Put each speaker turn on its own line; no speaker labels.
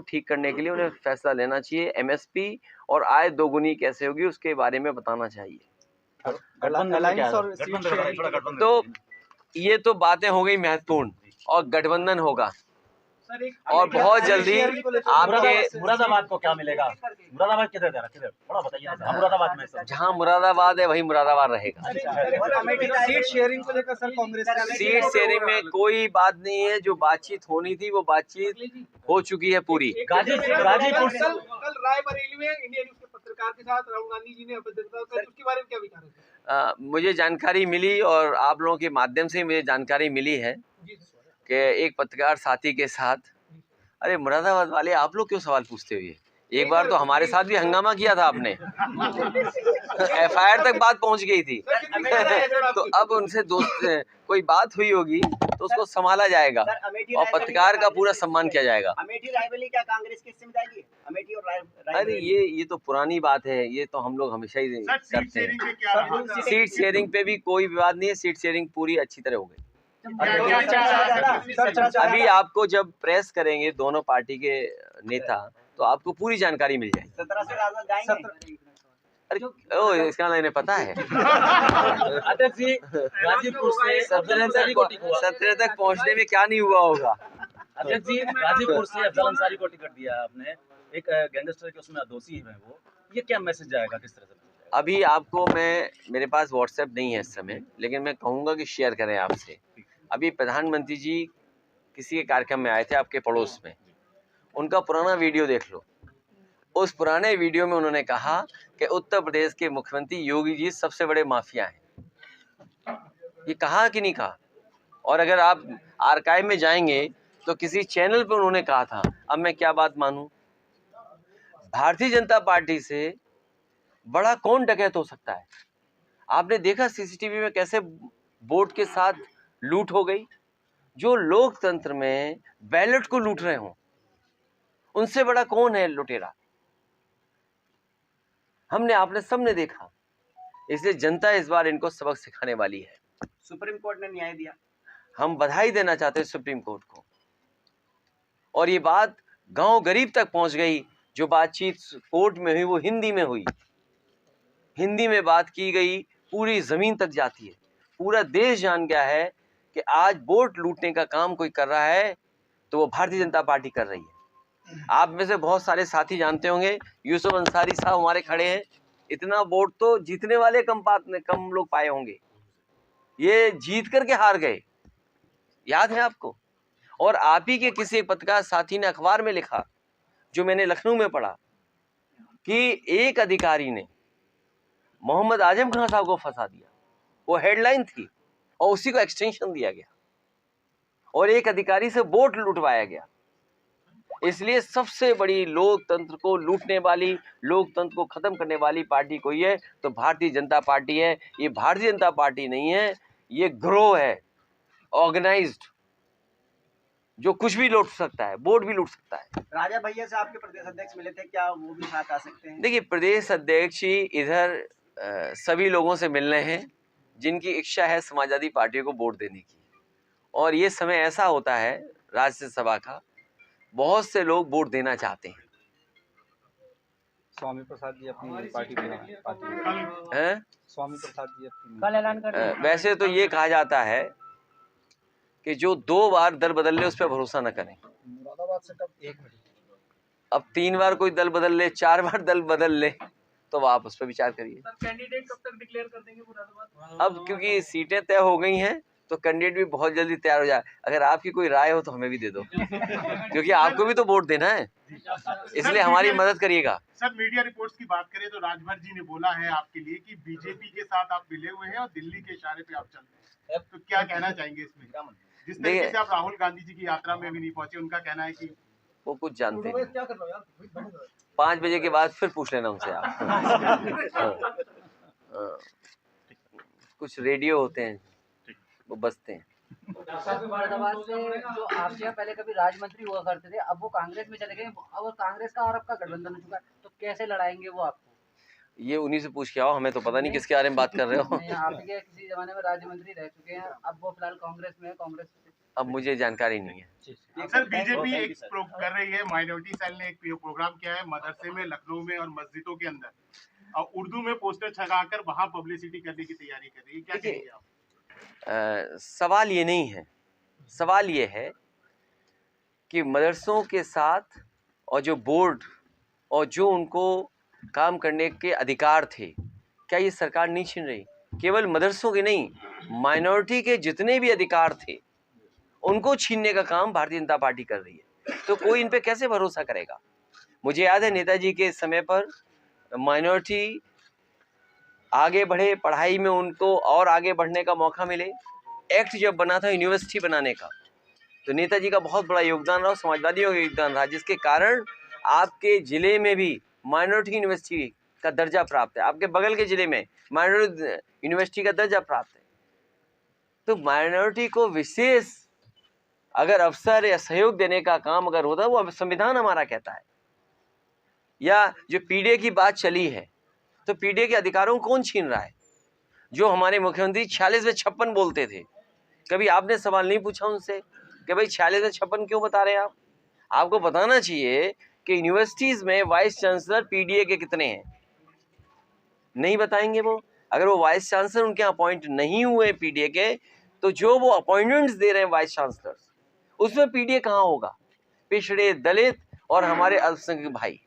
ठीक करने के लिए उन्हें फैसला लेना चाहिए। एमएसपी और आय दोगुनी कैसे होगी उसके बारे में बताना चाहिए। तो ये तो बातें हो गई महत्वपूर्ण, और गठबंधन होगा और बहुत जल्दी आपके
मुरादाबाद को क्या मिलेगा? मुरादाबाद किधर थोड़ा बताइए ना। मुरादाबाद में
जहाँ मुरादाबाद है वही मुरादाबाद रहेगा।
सीट शेयरिंग को लेकर सर कांग्रेस
सीट शेयरिंग में कोई बात नहीं है, जो बातचीत होनी थी वो बातचीत हो चुकी है पूरी।
गाजीपुर
कल रायबरेली में इंडिया न्यूज के पत्रकार के साथ राहुल गांधी जी ने अभद्रता की, उसके बारे में क्या विचार है?
मुझे जानकारी मिली और आप लोगों के माध्यम से मुझे जानकारी मिली है कि एक पत्रकार साथी के साथ, अरे मुरादाबाद वाले आप लोग क्यों सवाल पूछते हो? ये एक बार तो हमारे साथ भी हंगामा किया था आपने। एफआईआर तक बात पहुंच गई थी। तो अब उनसे दोस्त कोई बात हुई होगी तो उसको संभाला जाएगा और पत्रकार का पूरा सम्मान किया जाएगा।
अमेठी रायबरेली क्या कांग्रेस की हिस्से में जाएगी? अमेठी और रायबरेली?
अरे ये तो पुरानी बात है, ये तो हम लोग हमेशा ही करते हैं। सीट शेयरिंग पे भी कोई विवाद नहीं है, सीट शेयरिंग पूरी अच्छी तरह हो गई। अभी आपको जब प्रेस करेंगे दोनों पार्टी के नेता तो आपको पूरी जानकारी मिल जाएगी।
17 से राजनाथ जाएंगे?
अरे ओ इसका इन्हें पता है।
अध्यक्ष जी, गाजीपुर से
17 तक पहुंचने में क्या नहीं हुआ होगा।
अध्यक्ष जी, गाजीपुर से अफजल अंसारी को टिकट दिया आपने, एक गैंगस्टर के उसमें दोषी है वो, ये क्या मैसेज जाएगा, किस तरह से?
अभी आपको मेरे पास व्हाट्सएप नहीं है इस समय, लेकिन मैं कहूँगा कि शेयर करें आपसे। अभी प्रधानमंत्री जी किसी के कार्यक्रम में आए थे आपके पड़ोस में, उनका पुराना वीडियो देख लो। उस पुराने वीडियो में उन्होंने कहा कि उत्तर प्रदेश के मुख्यमंत्री योगी जी सबसे बड़े माफिया हैं। ये कहा कि नहीं कहा? और अगर आप आर्काइव में जाएंगे तो किसी चैनल पर उन्होंने कहा था। अब मैं क्या बात मानूं? भारतीय जनता पार्टी से बड़ा कौन डकैत हो सकता है? आपने देखा सीसीटीवी में कैसे वोट के साथ लूट हो गई। जो लोकतंत्र में बैलेट को लूट रहे हों, उनसे बड़ा कौन है लुटेरा? आपने सबने देखा। इसलिए जनता इस बार इनको सबक सिखाने वाली है।
सुप्रीम कोर्ट ने न्याय दिया,
हम बधाई देना चाहते हैं सुप्रीम कोर्ट को। और ये बात गांव गरीब तक पहुंच गई। जो बातचीत कोर्ट में हुई वो हिंदी में हुई, हिंदी में बात की गई, पूरी जमीन तक जाती है। पूरा देश जान गया है कि आज वोट लूटने का काम कोई कर रहा है तो वो भारतीय जनता पार्टी कर रही है। आप में से बहुत सारे साथी जानते होंगे, यूसुफ अंसारी साहब हमारे खड़े हैं। इतना वोट तो जीतने वाले कम लोग पाए होंगे, ये जीत करके हार गए, याद है आपको? और आप ही के किसी पत्रकार साथी ने अखबार में लिखा, जो मैंने लखनऊ में पढ़ा, कि एक अधिकारी ने मोहम्मद आजम खान साहब को फंसा दिया। वो हेडलाइन थी और उसी को एक्सटेंशन दिया गया और एक अधिकारी से वोट लुटवाया गया। इसलिए सबसे बड़ी लोकतंत्र को लूटने वाली, लोकतंत्र को खत्म करने वाली पार्टी कोई है तो भारतीय जनता पार्टी है। ये भारतीय जनता पार्टी नहीं है, ये गिरोह है, ऑर्गेनाइज्ड, जो कुछ भी लूट सकता है, वोट भी लूट सकता है।
राजा भैया से आपके प्रदेश अध्यक्ष मिले थे, क्या वो भी साथ आ सकते हैं?
देखिए, प्रदेश अध्यक्ष ही इधर सभी लोगों से मिलने हैं जिनकी इच्छा है समाजवादी पार्टियों को वोट देने की। और ये समय ऐसा होता है राज्यसभा का, बहुत से लोग वोट देना चाहते हैं।
स्वामी प्रसाद जी अपनी पार्टी में
हैं?
स्वामी प्रसाद जी
कल ऐलान कर
वैसे तो ये कहा जाता है कि जो 2 बार दल बदल ले उस पर भरोसा न करें।
मुरादाबाद से कब? 1 मिनट।
अब 3 बार कोई दल बदल ले, 4 बार दल बदल ले, तो आप उस पर विचार करिए।
कैंडिडेट कब तक डिक्लेयर कर देंगे मुरादाबाद?
अब क्योंकि सीटें तय हो गई हैं तो कैंडिडेट भी बहुत जल्दी तैयार हो जाए। अगर आपकी कोई राय हो तो हमें भी दे दो, क्योंकि आपको भी तो वोट देना है, इसलिए हमारी मदद करिएगा।
सर, मीडिया रिपोर्ट्स की बात करें तो राजभर जी ने बोला है आपके लिए कि बीजेपी के साथ आप मिले हुए हैं और दिल्ली के इशारे पे आप चल रहे हैं, तो क्या कहना चाहेंगे इसमें? जिस तरीके से आप राहुल गांधी जी की यात्रा में भी नहीं पहुंचे, उनका कहना है कि
वो कुछ जानते हैं। 5 बजे के बाद फिर पूछ लेना उनसे आप। कुछ रेडियो होते हैं वो बजते हैं।
मुरादाबाद से जो आपसे पहले कभी राज्य मंत्री हुआ करते थे, अब वो कांग्रेस में चले गए। अब कांग्रेस का और आपका गठबंधन हो चुका है, तो कैसे लड़ाएंगे वो आपको?
ये उन्हीं से पूछ के आओ, हमें तो पता नहीं किसके बारे में बात कर रहे हो।
आप किसी जमाने में राज्य मंत्री रह चुके हैं, अब वो फिलहाल कांग्रेस में है, कांग्रेस
अब मुझे जानकारी नहीं है।
सर बीजेपी एक कर रही है, माइनॉरिटी सेल ने एक प्रोग्राम किया है मदरसे में, लखनऊ में और मस्जिदों के अंदर, और उर्दू में पोस्टर छगाकर वहां पब्लिसिटी करने की तैयारी कर रही है, क्या कहेंगे आप?
सवाल ये नहीं है, सवाल ये है कि मदरसों के साथ और जो बोर्ड और जो उनको काम करने के अधिकार थे, क्या ये सरकार नहीं छीन रही? केवल मदरसों के नहीं, माइनॉरिटी के जितने भी अधिकार थे उनको छीनने का काम भारतीय जनता पार्टी कर रही है। तो कोई इन पे कैसे भरोसा करेगा? मुझे याद है नेताजी के समय पर माइनॉरिटी आगे बढ़े पढ़ाई में, उनको और आगे बढ़ने का मौका मिले। एक्ट जब बना था यूनिवर्सिटी बनाने का, तो नेताजी का बहुत बड़ा योगदान रहा, समाजवादियों का योगदान रहा, जिसके कारण आपके ज़िले में भी माइनॉरिटी यूनिवर्सिटी का दर्जा प्राप्त है, आपके बगल के ज़िले में माइनॉरिटी यूनिवर्सिटी का दर्जा प्राप्त है। तो माइनॉरिटी को विशेष अगर अवसर या सहयोग देने का काम अगर होता, वो संविधान हमारा कहता है। या जो पीडीए की बात चली है, तो पीडीए के अधिकारों को कौन छीन रहा है? जो हमारे मुख्यमंत्री 46 में 56 बोलते थे, कभी आपने सवाल नहीं पूछा उनसे कि भाई 46 में 56 क्यों बता रहे हैं आप? आपको बताना चाहिए कि यूनिवर्सिटीज़ में वाइस चांसलर पीडीए के कितने हैं, नहीं बताएंगे वो। अगर वो वाइस चांसलर उनके अपॉइंट नहीं हुए पीडीए के, तो जो वो अपॉइंटमेंट्स दे रहे हैं वाइस चांसलर्स, उसमें पीडीए कहाँ होगा? पिछड़े, दलित और हमारे अल्पसंख्यक भाई।